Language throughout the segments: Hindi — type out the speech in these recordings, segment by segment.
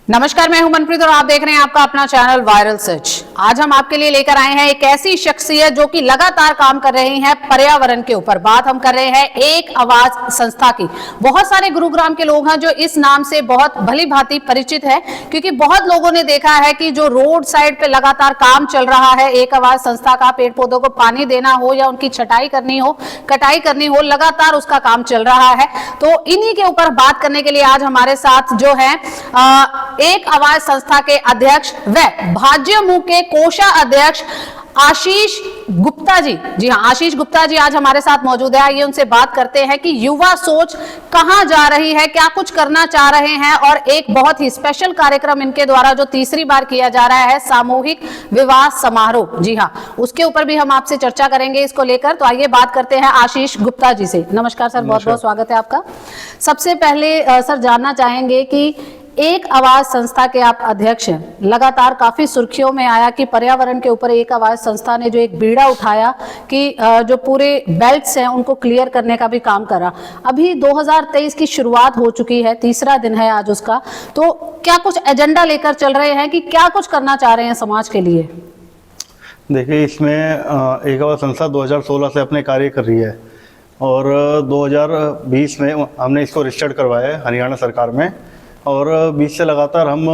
नमस्कार, मैं हूं मनप्रीत और आप देख रहे हैं आपका अपना चैनल वायरल सच। आज हम आपके लिए लेकर आए हैं एक ऐसी शख्सियत जो कि लगातार काम कर रही है पर्यावरण के ऊपर। बात हम कर रहे हैं एक आवाज संस्था की। बहुत सारे गुरुग्राम के लोग हैं जो इस नाम से बहुत भली भांति परिचित है, क्योंकि बहुत लोगों ने देखा है कि जो रोड साइड पे लगातार काम चल रहा है एक आवाज संस्था का, पेड़ पौधों को पानी देना हो या उनकी छटाई करनी हो, कटाई करनी हो, लगातार उसका काम चल रहा है। तो इन्हीं के ऊपर बात करने के लिए आज हमारे साथ जो है एक आवाज संस्था के अध्यक्ष व भाजयुमो के कोषाध्यक्ष आशीष गुप्ता जी हाँ, आशीष गुप्ता जी आज हमारे साथ मौजूद है। आइए उनसे बात करते हैं कि युवा सोच कहां जा रही है, क्या कुछ करना चाह रहे हैं, और एक बहुत ही स्पेशल कार्यक्रम इनके द्वारा जो तीसरी बार किया जा रहा है, सामूहिक विवाह समारोह। जी हाँ, उसके ऊपर भी हम आपसे चर्चा करेंगे इसको लेकर। तो आइए बात करते हैं आशीष गुप्ता जी से। नमस्कार सर, बहुत बहुत स्वागत है आपका। सबसे पहले सर जानना चाहेंगे कि एक आवाज संस्था के आप अध्यक्ष हैं, लगातार काफी सुर्खियों में आया कि पर्यावरण के ऊपर एक आवाज संस्था ने जो एक बीड़ा उठाया कि जो पूरे बेल्ट्स हैं उनको क्लियर करने का भी काम करा। अभी 2023 की शुरुआत हो चुकी है, तीसरा दिन है आज उसका। तो क्या कुछ एजेंडा लेकर चल रहे हैं कि क्या कुछ करना चाह रहे हैं समाज के लिए? देखिए, इसमें एक आवाज संस्था 2016 से अपने कार्य कर रही है और 2020 में हमने इसको रजिस्टर्ड करवाया है हरियाणा सरकार में, और 20 से लगातार हम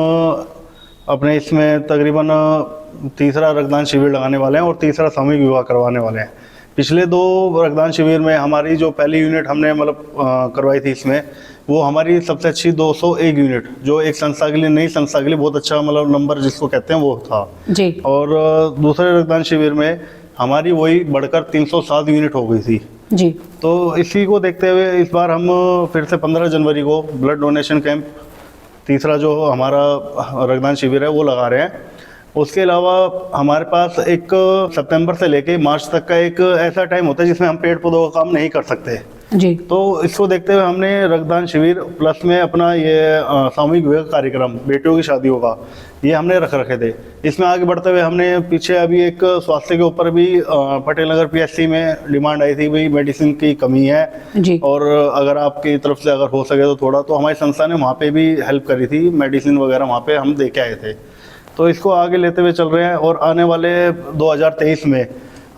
अपने इसमें तकरीबन तीसरा रक्तदान शिविर लगाने वाले हैं और तीसरा सामूहिक विवाह करवाने वाले हैं। पिछले 2 रक्तदान शिविर में हमारी जो पहली यूनिट हमने करवाई थी, इसमें वो हमारी सबसे अच्छी 201 यूनिट, जो एक संस्था के लिए, नई संस्था के लिए बहुत अच्छा नंबर जिसको कहते हैं वो था जी। और दूसरे रक्तदान शिविर में हमारी वही बढ़कर 307 यूनिट हो गई थी जी। तो इसी को देखते हुए इस बार हम फिर से 15 जनवरी को ब्लड डोनेशन कैंप, तीसरा जो हमारा रक्तदान शिविर है वो लगा रहे हैं। उसके अलावा हमारे पास एक सितंबर से लेके मार्च तक का एक ऐसा टाइम होता है जिसमें हम पेड़ पौधों का काम नहीं कर सकते जी। तो इसको देखते हुए हमने रक्तदान शिविर प्लस में अपना ये सामूहिक विवाह कार्यक्रम, बेटियों की शादियों का, ये हमने रखे थे। इसमें आगे बढ़ते हुए हमने पीछे अभी एक स्वास्थ्य के ऊपर भी पटेल नगर पीएचसी में डिमांड आई थी, भाई मेडिसिन की कमी है जी। और अगर आपकी तरफ से अगर हो सके तो थोड़ा, तो हमारी संस्था ने वहाँ पे भी हेल्प करी थी, मेडिसिन वगैरह वहाँ पे हम दे के आए थे। तो इसको आगे लेते हुए चल रहे हैं और आने वाले 2023 में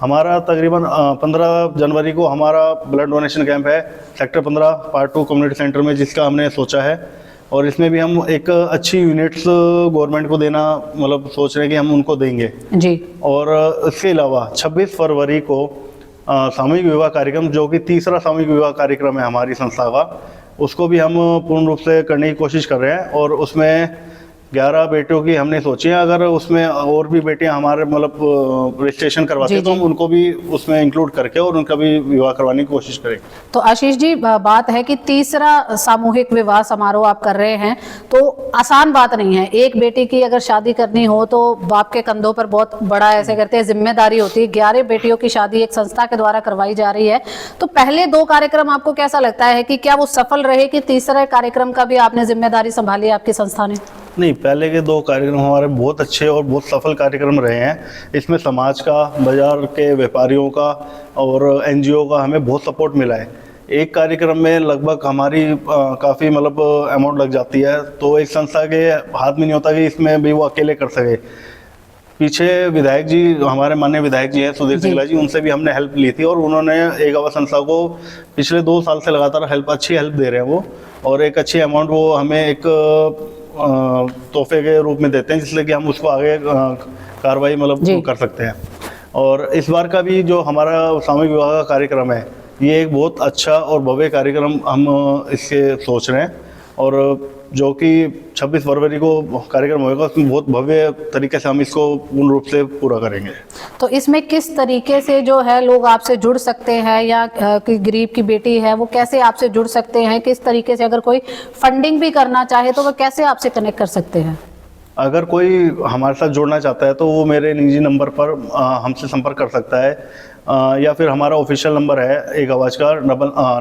हमारा तकरीबन 15 जनवरी को हमारा ब्लड डोनेशन कैंप है सेक्टर 15 पार्ट 2 कम्युनिटी सेंटर में, जिसका हमने सोचा है। और इसमें भी हम एक अच्छी यूनिट्स गवर्नमेंट को देना सोच रहे हैं कि हम उनको देंगे जी। और इसके अलावा 26 फरवरी को सामूहिक विवाह कार्यक्रम, जो कि तीसरा सामूहिक विवाह कार्यक्रम है हमारी संस्था का, उसको भी हम पूर्ण रूप से करने की कोशिश कर रहे हैं। और उसमें 11 बेटियों की हमने सोची है, अगर उसमें और भी बेटियां हमारे रजिस्ट्रेशन करवाते हैं तो हम उनको भी उसमें इंक्लूड करके और उनका भी विवाह करवाने की कोशिश करेंगे। तो आशीष जी, बात है कि तीसरा सामूहिक विवाह समारोह आप कर रहे हैं, तो आसान बात नहीं है। एक बेटी की अगर शादी करनी हो तो बाप के कंधों पर बहुत बड़ा, ऐसे करते हैं, जिम्मेदारी होती है। 11 बेटियों की शादी एक संस्था के द्वारा करवाई जा रही है। तो पहले 2 कार्यक्रम आपको कैसा लगता है कि क्या वो सफल रहे कि तीसरे कार्यक्रम का भी आपने जिम्मेदारी संभाली आपकी संस्था ने? नहीं, पहले के 2 कार्यक्रम हमारे बहुत अच्छे और बहुत सफल कार्यक्रम रहे हैं। इसमें समाज का, बाजार के व्यापारियों का और एनजीओ का हमें बहुत सपोर्ट मिला है। एक कार्यक्रम में लगभग हमारी काफ़ी अमाउंट लग जाती है, तो एक संस्था के हाथ में नहीं होता कि इसमें भी वो अकेले कर सके। पीछे विधायक जी, हमारे माननीय विधायक जी हैं सुधीर सिंगला जी, उनसे भी हमने हेल्प ली थी और उन्होंने एक आवाज संस्था को पिछले 2 साल से लगातार अच्छी हेल्प दे रहे हैं वो, और एक अच्छी अमाउंट वो हमें एक तोहफे के रूप में देते हैं, जिससे कि हम उसको आगे कार्रवाई कर सकते हैं। और इस बार का भी जो हमारा सामूहिक विवाह का कार्यक्रम है, ये एक बहुत अच्छा और भव्य कार्यक्रम हम इसके सोच रहे हैं, और जो कि 26 फरवरी को कार्यक्रम होगा, उसमें बहुत भव्य तरीके से हम इसको पूर्ण रूप से पूरा करेंगे। तो इसमें किस तरीके से जो है लोग आपसे जुड़ सकते हैं, या कोई गरीब की बेटी है वो कैसे आपसे जुड़ सकते हैं? किस तरीके से अगर कोई फंडिंग भी करना चाहे तो वो कैसे आपसे कनेक्ट कर सकते हैं? अगर कोई हमारे साथ जुड़ना चाहता है तो वो मेरे निजी नंबर पर हमसे संपर्क कर सकता है। या फिर हमारा ऑफिशियल नंबर है एक आवाज़ का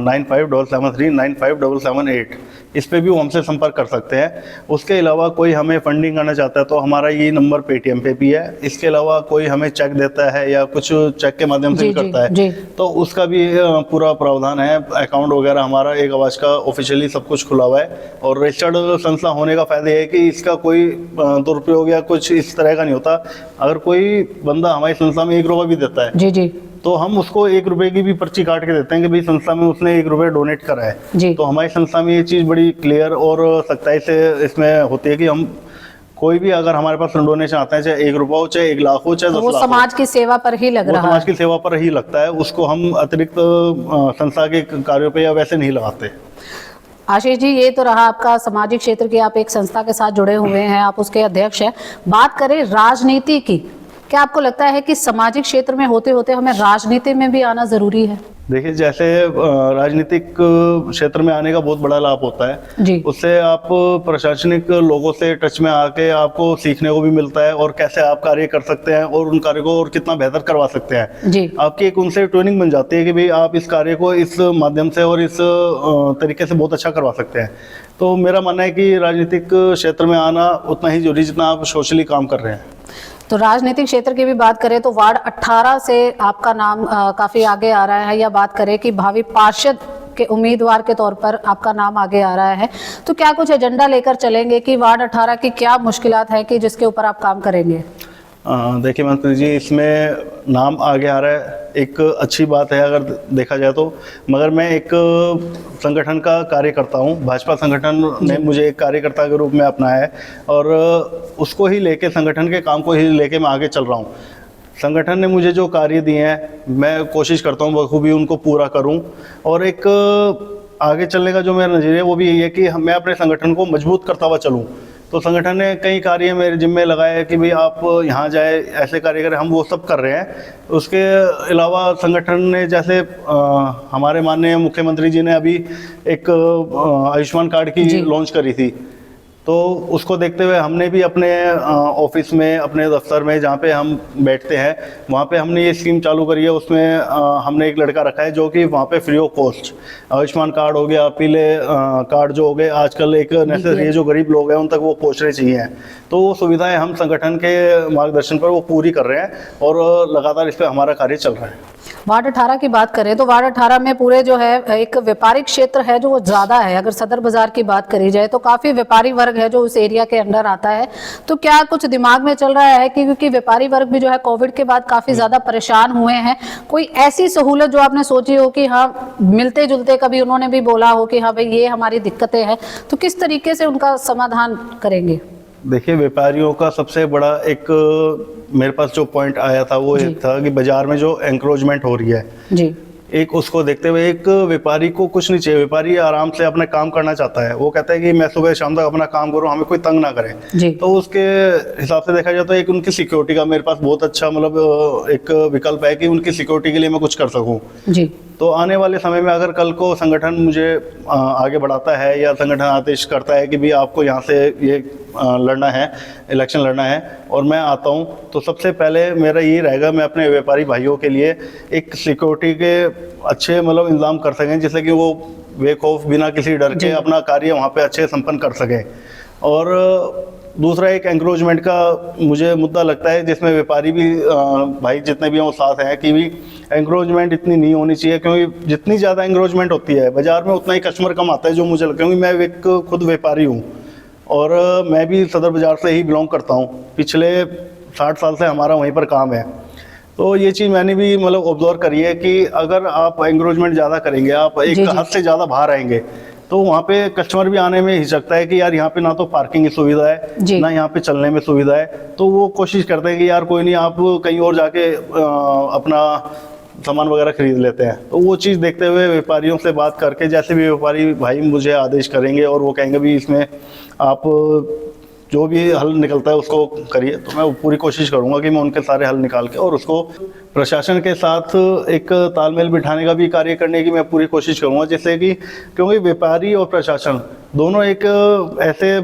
9577395778, इस पे भी वो हमसे संपर्क कर सकते हैं। उसके अलावा कोई हमें फंडिंग करना चाहता है तो हमारा ये नंबर पेटीएम पे भी है। इसके अलावा कोई हमें चेक देता है या कुछ चेक के माध्यम से भी करता है तो उसका भी पूरा प्रावधान है। अकाउंट वगैरह हमारा एक आवाज़ का ऑफिशियली सब कुछ खुला हुआ है, और रजिस्टर्ड संस्था होने का फायदा है कि इसका कोई दुरुपयोग या कुछ इस तरह का नहीं होता। अगर कोई बंदा हमारी संस्था में 1 रुपया भी देता है जी तो हम उसको 1 रुपए की भी पर्ची काट के देते हैं कि भाई संस्था में उसने 1 रुपये डोनेट करा है। तो हमारी संस्था में ये चीज़ बड़ी क्लियर और सख्ताई से इसमें होती है कि हम कोई भी अगर हमारे पास डोनेशन आता है, चाहे 1 रुपया हो, चाहे 1 लाख हो, चाहे 10 लाख हो, समाज की सेवा पर ही लग रहा है, समाज की सेवा पर ही लगता है। उसको हम अतिरिक्त संस्था के कार्यों पे या वैसे नहीं लगाते। आशीष जी, ये तो रहा आपका सामाजिक क्षेत्र की, आप एक संस्था के साथ जुड़े हुए हैं, आप उसके अध्यक्ष हैं। बात करें राजनीति की, क्या आपको लगता है कि सामाजिक क्षेत्र में होते होते हमें राजनीति में भी आना जरूरी है? देखिए, जैसे राजनीतिक क्षेत्र में आने का बहुत बड़ा लाभ होता है जी। उससे आप प्रशासनिक लोगों से टच में आके आपको सीखने को भी मिलता है और कैसे आप कार्य कर सकते हैं और उन कार्य को और कितना बेहतर करवा सकते हैं जी। आपकी एक उनसे ट्रेनिंग बन जाती है कि भाई आप इस कार्य को इस माध्यम से और इस तरीके से बहुत अच्छा करवा सकते हैं। तो मेरा मानना है कि राजनीतिक क्षेत्र में आना उतना ही जरूरी जितना आप सोशली काम कर रहे हैं। तो राजनीतिक क्षेत्र की भी बात करें तो वार्ड 18 से आपका नाम काफी आगे आ रहा है, या बात करें कि भावी पार्षद के उम्मीदवार के तौर पर आपका नाम आगे आ रहा है, तो क्या कुछ एजेंडा लेकर चलेंगे कि वार्ड 18 की क्या मुश्किलात है कि जिसके ऊपर आप काम करेंगे? देखिए मंत्री जी, इसमें नाम आगे आ रहा है, एक अच्छी बात है अगर देखा जाए तो, मगर मैं एक संगठन का कार्य करता हूँ। भाजपा संगठन ने मुझे एक कार्यकर्ता के रूप में अपनाया है और उसको ही लेके, संगठन के काम को ही लेके मैं आगे चल रहा हूँ। संगठन ने मुझे जो कार्य दिए हैं मैं कोशिश करता हूँ बखूबी उनको पूरा करूँ, और एक आगे चलने का जो मेरा नज़रिया है वो भी यही है कि मैं अपने संगठन को मजबूत करता हुआ चलूँ। तो संगठन ने कई कार्य मेरे जिम्मे लगाए हैं कि भाई आप यहाँ जाए, ऐसे कार्य करें, हम वो सब कर रहे हैं। उसके अलावा संगठन ने जैसे हमारे माननीय मुख्यमंत्री जी ने अभी एक आयुष्मान कार्ड की लॉन्च करी थी, तो उसको देखते हुए हमने भी अपने ऑफिस में, अपने दफ्तर में जहाँ पे हम बैठते हैं वहाँ पे हमने ये स्कीम चालू करी है। उसमें हमने एक लड़का रखा है जो कि वहाँ पे free of cost Ayushman card हो गया, पीले कार्ड जो हो गए, आजकल एक नेसेसरी, जो गरीब लोग हैं उन तक वो पहुँचने चाहिए, तो वो सुविधाएं हम संगठन के मार्गदर्शन पर वो पूरी कर रहे हैं और लगातार इस पर हमारा कार्य चल रहा है। वार्ड 18 की बात करें तो वार्ड 18 में पूरे जो है एक व्यापारिक क्षेत्र है जो वो ज्यादा है। अगर सदर बाजार की बात करी जाए तो काफी व्यापारी वर्ग है जो उस एरिया के अंडर आता है। तो क्या कुछ दिमाग में चल रहा है कि क्योंकि व्यापारी वर्ग भी जो है कोविड के बाद काफी ज्यादा परेशान हुए हैं, कोई ऐसी सहूलत जो आपने सोची हो कि हाँ मिलते जुलते, कभी उन्होंने भी बोला हो कि हाँ भाई ये हमारी दिक्कतें हैं, तो किस तरीके से उनका समाधान करेंगे? देखिए, व्यापारियों का सबसे बड़ा एक मेरे पास जो पॉइंट आया था वो एक था कि बाजार में जो एंक्रोचमेंट हो रही है जी, एक उसको देखते हुए एक व्यापारी को कुछ नहीं चाहिए। व्यापारी आराम से अपना काम करना चाहता है, वो कहता है कि मैं सुबह शाम तक अपना काम करूं, हमें कोई तंग ना करे। तो उसके हिसाब से देखा जाए तो एक उनकी सिक्योरिटी का मेरे पास बहुत अच्छा मतलब एक विकल्प है कि उनकी सिक्योरिटी के लिए मैं कुछ कर सकूं। जी। तो आने वाले समय में अगर कल को संगठन मुझे आगे बढ़ाता है या संगठन आदेश करता है कि भाई आपको यहाँ से ये लड़ना है, इलेक्शन लड़ना है, और मैं आता हूँ, तो सबसे पहले मेरा यही रहेगा मैं अपने व्यापारी भाइयों के लिए एक सिक्योरिटी के अच्छे मतलब इंतजाम कर सकें, जिससे कि वो बेखौफ बिना किसी डर के अपना कार्य वहाँ पे अच्छे संपन्न कर सकें। और दूसरा एक एंक्रोचमेंट का मुझे मुद्दा लगता है जिसमें व्यापारी भी भाई जितने भी हैं वो साथ हैं कि भी एंक्रोचमेंट इतनी नहीं होनी चाहिए, क्योंकि जितनी ज़्यादा एंक्रोचमेंट होती है बाज़ार में उतना ही कस्टमर कम आता है, जो मुझे लगता है। क्योंकि मैं एक खुद व्यापारी हूँ और मैं भी सदर बाज़ार से ही बिलोंग करता हूँ, पिछले 60 साल से हमारा वहीं पर काम है। तो ये चीज़ मैंने भी मतलब ऑब्जर्व करी है कि अगर आप एंक्रोचमेंट ज़्यादा करेंगे, आप एक हद से ज़्यादा बाहर आएंगे, तो वहाँ पे कस्टमर भी आने में हिचकता है कि यार यहाँ पे ना तो पार्किंग की सुविधा है, ना यहाँ पे चलने में सुविधा है, तो वो कोशिश करते हैं कि यार कोई नहीं, आप कहीं और जाके अपना सामान वगैरह खरीद लेते हैं। तो वो चीज़ देखते हुए व्यापारियों से बात करके, जैसे भी व्यापारी भाई मुझे आदेश करेंगे और वो कहेंगे भी इसमें आप जो भी हल निकलता है उसको करिए, तो मैं पूरी कोशिश करूंगा कि मैं उनके सारे हल निकाल के और उसको प्रशासन के साथ एक तालमेल बिठाने का भी कार्य करने की मैं पूरी कोशिश करूंगा, जिससे कि क्योंकि व्यापारी और प्रशासन दोनों एक ऐसे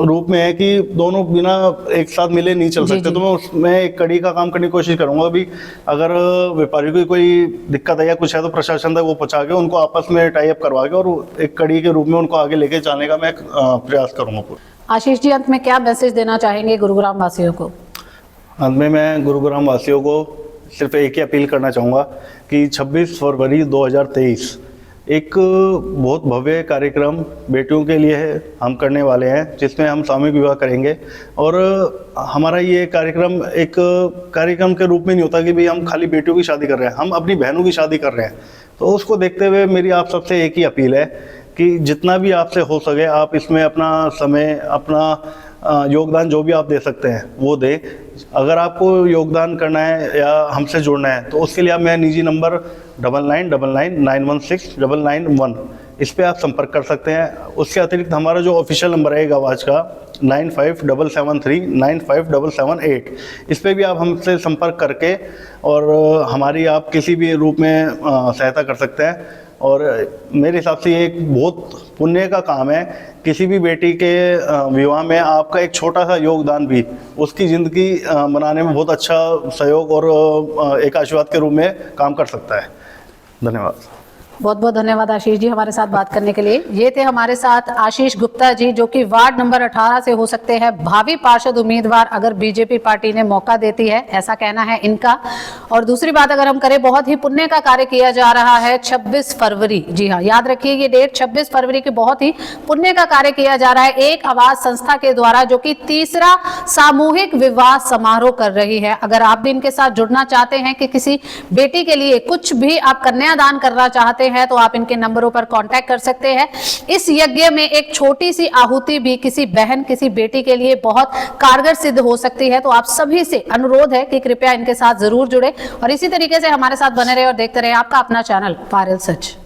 रूप में है कि दोनों बिना एक साथ मिले नहीं चल जी, सकते। जी। तो मैं उसमें एक कड़ी का काम करने की कोशिश करूंगा। अभी अगर व्यापारियों की कोई दिक्कत है या कुछ है तो प्रशासन तक वो पहुंचा के उनको आपस में टाई अप करवा के और एक कड़ी के रूप में उनको आगे लेके जाने का मैं प्रयास करूंगा पूरा। आशीष जी, अंत में क्या मैसेज देना चाहेंगे गुरुग्राम वासियों को? अंत में मैं गुरुग्राम वासियों को सिर्फ एक ही अपील करना चाहूँगा कि 26 फरवरी 2023 एक बहुत भव्य कार्यक्रम बेटियों के लिए है, हम करने वाले हैं, जिसमें हम सामूहिक विवाह करेंगे। और हमारा ये कार्यक्रम एक कार्यक्रम के रूप में नहीं होता कि भाई हम खाली बेटियों की शादी कर रहे हैं, हम अपनी बहनों की शादी कर रहे हैं। तो उसको देखते हुए मेरी आप सबसे एक ही अपील है कि जितना भी आपसे हो सके आप इसमें अपना समय, अपना योगदान जो भी आप दे सकते हैं वो दें। अगर आपको योगदान करना है या हमसे जुड़ना है तो उसके लिए आप मेरा निजी नंबर 9999916991 इस पे आप संपर्क कर सकते हैं। उसके अतिरिक्त हमारा जो ऑफिशियल नंबर है आवाज़ का 9577395778, इस पे भी आप हमसे संपर्क करके और हमारी आप किसी भी रूप में सहायता कर सकते हैं। और मेरे हिसाब से ये एक बहुत पुण्य का काम है। किसी भी बेटी के विवाह में आपका एक छोटा सा योगदान भी उसकी ज़िंदगी बनाने में बहुत अच्छा सहयोग और एक आशीर्वाद के रूप में काम कर सकता है। धन्यवाद। बहुत बहुत धन्यवाद आशीष जी हमारे साथ बात करने के लिए। ये थे हमारे साथ आशीष गुप्ता जी, जो कि वार्ड नंबर 18 से हो सकते हैं भावी पार्षद उम्मीदवार अगर बीजेपी पार्टी ने मौका देती है, ऐसा कहना है इनका। और दूसरी बात अगर हम करें, बहुत ही पुण्य का कार्य किया जा रहा है 26 फरवरी, जी हाँ याद रखिए ये डेट 26 फरवरी की, बहुत ही पुण्य का कार्य किया जा रहा है एक आवाज संस्था के द्वारा, जो कि तीसरा सामूहिक विवाह समारोह कर रही है। अगर आप भी इनके साथ जुड़ना चाहते हैं कि किसी बेटी के लिए कुछ भी आप कन्यादान करना चाहते हैं तो आप इनके नंबरों पर कांटेक्ट कर सकते हैं। इस यज्ञ में एक छोटी सी आहुति भी किसी बहन, किसी बेटी के लिए बहुत कारगर सिद्ध हो सकती है। तो आप सभी से अनुरोध है कि कृपया इनके साथ जरूर जुड़े और इसी तरीके से हमारे साथ बने रहे और देखते रहे आपका अपना चैनल वायरल सच।